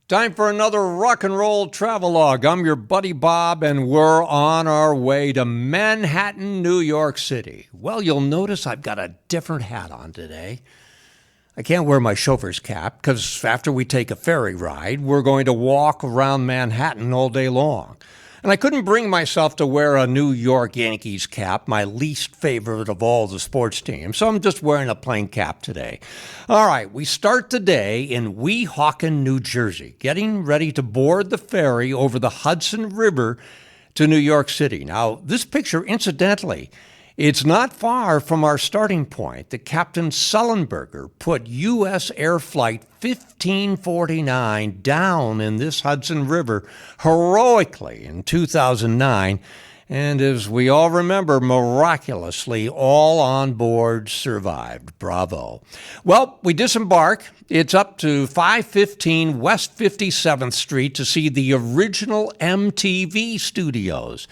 Time for another rock and roll travelogue. I'm your buddy Bob, and we're on our way to Manhattan, New York City. Well, you'll notice I've got a different hat on today. I can't wear my chauffeur's cap because after we take a ferry ride, we're going to walk around Manhattan all day long. And I couldn't bring myself to wear a New York Yankees cap, my least favorite of all the sports teams, so I'm just wearing a plain cap today. All right, we start the day in Weehawken, New Jersey, getting ready to board the ferry over the Hudson River to New York City. Now, this picture, incidentally, it's not far from our starting point. The Captain Sullenberger put U.S. Air Flight 1549 down in this Hudson River heroically in 2009. And as we all remember, miraculously, all on board survived. Bravo. Well, we disembark. It's up to 515 West 57th Street to see the original MTV studios.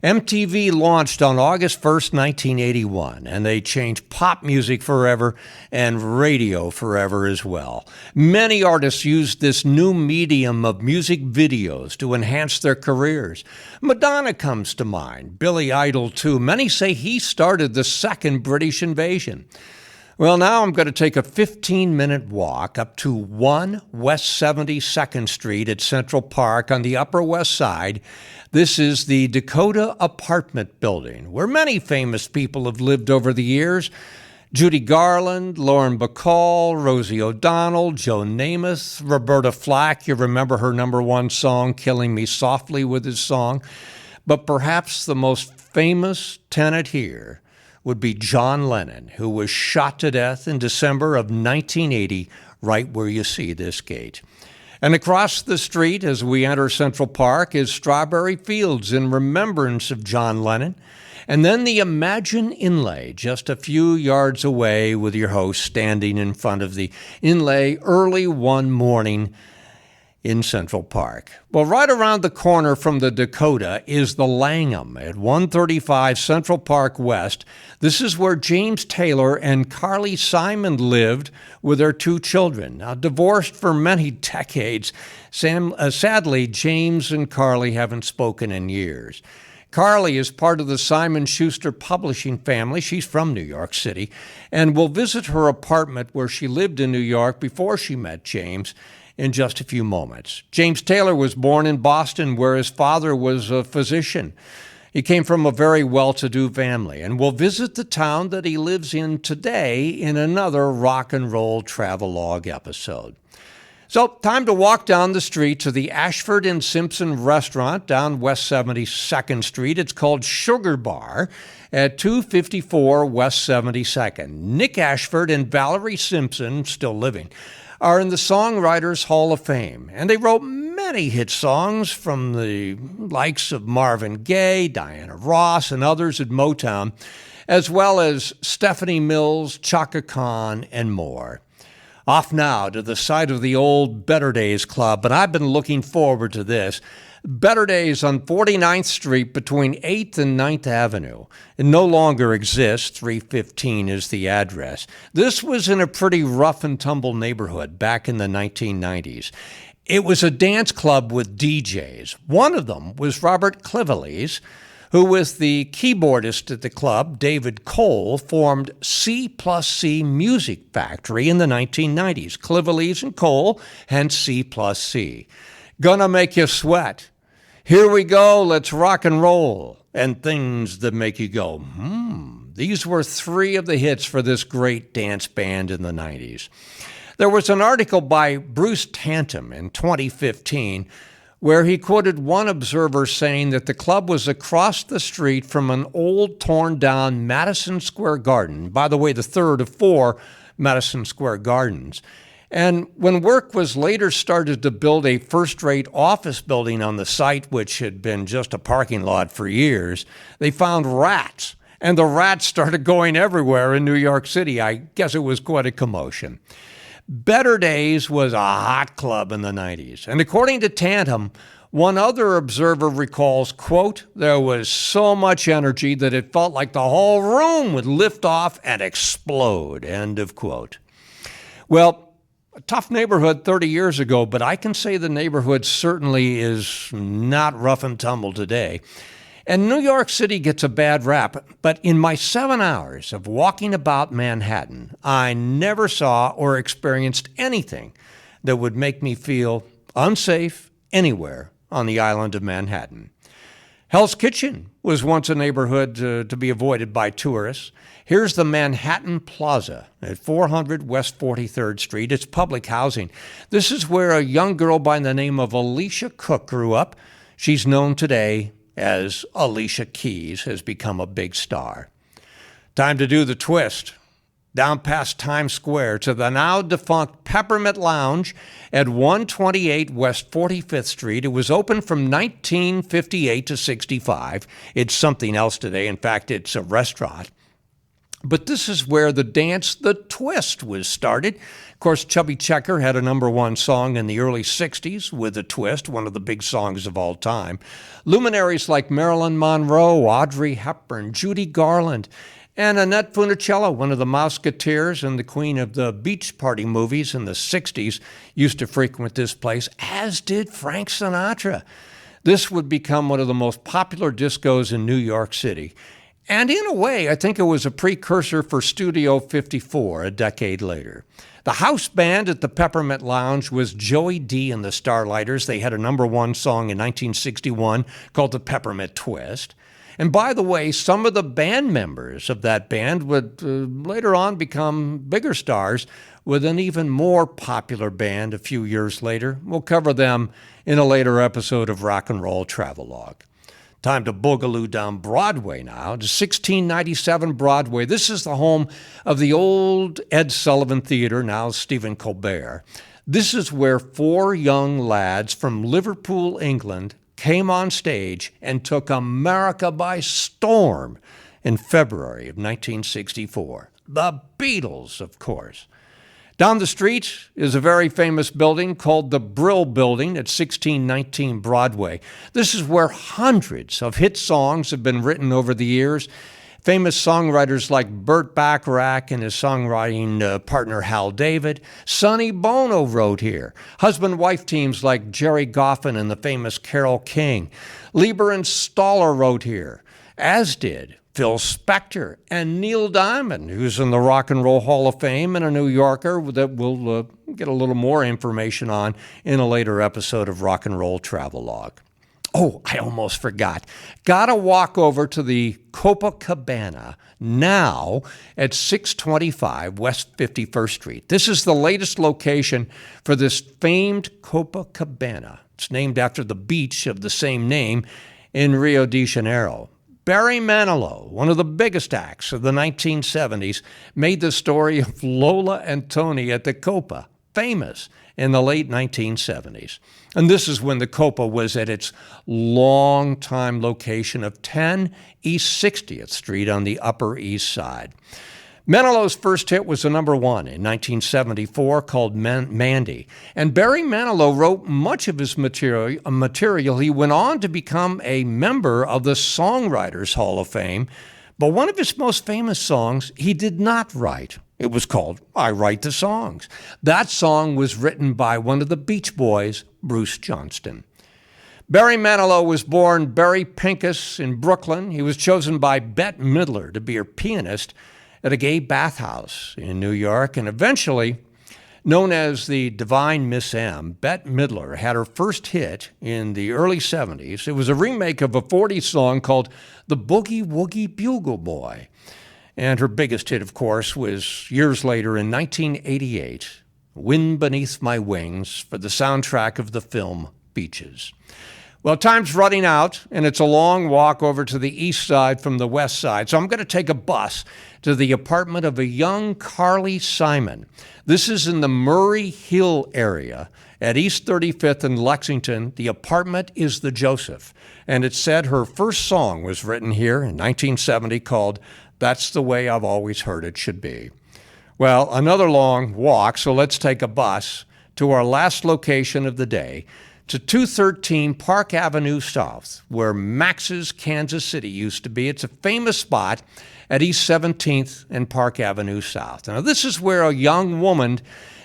MTV launched on August 1st, 1981, and they changed pop music forever and radio forever as well. Many artists used this new medium of music videos to enhance their careers. Madonna comes to mind, Billy Idol too. Many say he started the second British invasion. Well, now I'm going to take a 15-minute walk up to 1 West 72nd Street at Central Park on the Upper West Side. This is the Dakota Apartment Building, where many famous people have lived over the years. Judy Garland, Lauren Bacall, Rosie O'Donnell, Joe Namath, Roberta Flack. You remember her #1 song, Killing Me Softly, with his song. But perhaps the most famous tenant here would be John Lennon, who was shot to death in December of 1980, right where you see this gate. And across the street, as we enter Central Park, is Strawberry Fields in remembrance of John Lennon. And then the Imagine Inlay, just a few yards away, with your host standing in front of the inlay early one morning in Central Park. Well, right around the corner from the Dakota is the Langham at 135 Central Park West. This is where James Taylor and Carly Simon lived with their 2 children. Now, divorced for many decades, sadly, James and Carly haven't spoken in years. Carly is part of the Simon Schuster publishing family. She's from New York City, and we'll visit her apartment where she lived in New York before she met James in just a few moments. James Taylor was born in Boston, where his father was a physician. He came from a very well-to-do family, and we'll visit the town that he lives in today in another rock and roll travelogue episode. So, time to walk down the street to the Ashford and Simpson restaurant down West 72nd Street. It's called Sugar Bar at 254 West 72nd. Nick Ashford and Valerie Simpson, still living, are in the Songwriters Hall of Fame, and they wrote many hit songs from the likes of Marvin Gaye, Diana Ross, and others at Motown, as well as Stephanie Mills, Chaka Khan, and more. Off now to the site of the old Better Days Club, and I've been looking forward to this. Better Days on 49th Street between 8th and 9th Avenue. It no longer exists. 315 is the address. This was in a pretty rough and tumble neighborhood back in the 1990s. It was a dance club with DJs. One of them was Robert Clivillés, who with the keyboardist at the club, David Cole, formed C+C Music Factory in the 1990s. Clivillés and Cole, hence C+C. Gonna make you sweat. Here we go, let's rock and roll. And things that make you go, These were 3 of the hits for this great dance band in the 90s. There was an article by Bruce Tantum in 2015 where he quoted one observer saying that the club was across the street from an old, torn-down Madison Square Garden. By the way, the third of 4 Madison Square Gardens. And when work was later started to build a first-rate office building on the site, which had been just a parking lot for years, they found rats. And the rats started going everywhere in New York City. I guess it was quite a commotion. Better Days was a hot club in the 90s. And according to Tantum, one other observer recalls, quote, there was so much energy that it felt like the whole room would lift off and explode, end of quote. Well, A tough neighborhood 30 years ago, but I can say the neighborhood certainly is not rough and tumble today. And New York City gets a bad rap, but in my 7 hours of walking about Manhattan, I never saw or experienced anything that would make me feel unsafe anywhere on the island of Manhattan. Hell's Kitchen was once a neighborhood to be avoided by tourists. Here's the Manhattan Plaza at 400 West 43rd Street. It's public housing. This is where a young girl by the name of Alicia Cook grew up. She's known today as Alicia Keys, has become a big star. Time to do the twist. Down past Times Square to the now defunct Peppermint Lounge at 128 West 45th Street. It was open from 1958 to 65. It's something else today. In fact, it's a restaurant. But this is where the dance, The Twist, was started. Of course, Chubby Checker had a #1 song in the early 60s with The Twist, one of the big songs of all time. Luminaries like Marilyn Monroe, Audrey Hepburn, Judy Garland, and Annette Funicello, one of the Mouseketeers and the queen of the beach party movies in the 60s, used to frequent this place, as did Frank Sinatra. This would become one of the most popular discos in New York City. And in a way, I think it was a precursor for Studio 54 a decade later. The house band at the Peppermint Lounge was Joey D and the Starlighters. They had a #1 song in 1961 called The Peppermint Twist. And by the way, some of the band members of that band would later on become bigger stars with an even more popular band a few years later. We'll cover them in a later episode of Rock and Roll Travelogue. Time to boogaloo down Broadway now, to 1697 Broadway. This is the home of the old Ed Sullivan Theater, now Stephen Colbert. This is where 4 young lads from Liverpool, England, came on stage and took America by storm in February of 1964. The Beatles, of course. Down the street is a very famous building called the Brill Building at 1619 Broadway. This is where hundreds of hit songs have been written over the years. Famous songwriters like Burt Bacharach and his songwriting partner Hal David. Sonny Bono wrote here. Husband-wife teams like Jerry Goffin and the famous Carole King. Lieber and Stoller wrote here, as did Phil Spector and Neil Diamond, who's in the Rock and Roll Hall of Fame and a New Yorker that we'll get a little more information on in a later episode of Rock and Roll Travelogue. Oh, I almost forgot. Gotta walk over to the Copacabana now at 625 West 51st Street. This is the latest location for this famed Copacabana. It's named after the beach of the same name in Rio de Janeiro. Barry Manilow, one of the biggest acts of the 1970s, made the story of Lola and Tony at the Copa famous in the late 1970s. And this is when the Copa was at its long-time location of 10 East 60th Street on the Upper East Side. Manilow's first hit was a #1 in 1974 called Mandy. And Barry Manilow wrote much of his material. He went on to become a member of the Songwriters Hall of Fame. But one of his most famous songs he did not write. It was called I Write the Songs. That song was written by one of the Beach Boys, Bruce Johnston. Barry Manilow was born Barry Pincus in Brooklyn. He was chosen by Bette Midler to be her pianist at a gay bathhouse in New York, and eventually, known as the Divine Miss M, Bette Midler had her first hit in the early 70s. It was a remake of a 40s song called The Boogie Woogie Bugle Boy. And her biggest hit, of course, was years later in 1988, Wind Beneath My Wings, for the soundtrack of the film Beaches. Well, time's running out, and it's a long walk over to the east side from the west side, so I'm going to take a bus to the apartment of a young Carly Simon. This is in the Murray Hill area at East 35th and Lexington. The apartment is the Joseph, and it said her first song was written here in 1970 called That's the Way I've Always Heard It Should Be. Well, another long walk, so let's take a bus to our last location of the day, to 213 Park Avenue South, where Max's Kansas City used to be. It's a famous spot at East 17th and Park Avenue South. Now, this is where a young woman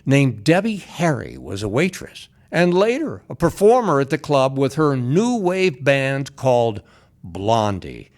named Debbie Harry was a waitress and later a performer at the club with her new wave band called Blondie.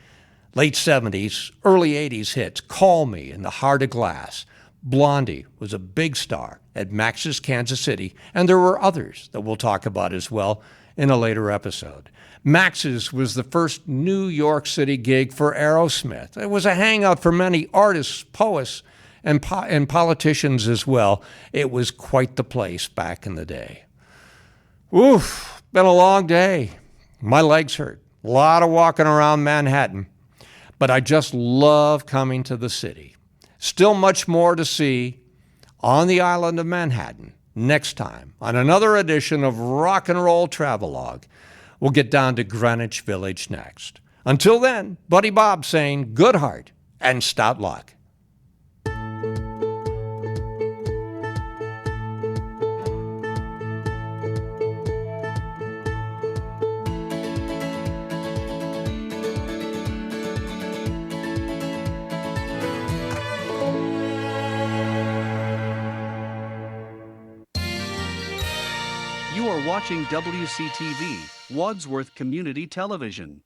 Late 70s, early 80s hits, Call Me and The Heart of Glass. Blondie was a big star at Max's Kansas City, and there were others that we'll talk about as well in a later episode. Max's was the first New York City gig for Aerosmith. It was a hangout for many artists, poets, and politicians as well. It was quite the place back in the day. Oof, been a long day. My legs hurt. A lot of walking around Manhattan. But I just love coming to the city. Still much more to see on the island of Manhattan next time on another edition of Rock and Roll Travelogue. We'll get down to Greenwich Village next. Until then, Buddy Bob saying good heart and stout luck. You are watching WCTV, Wadsworth Community Television.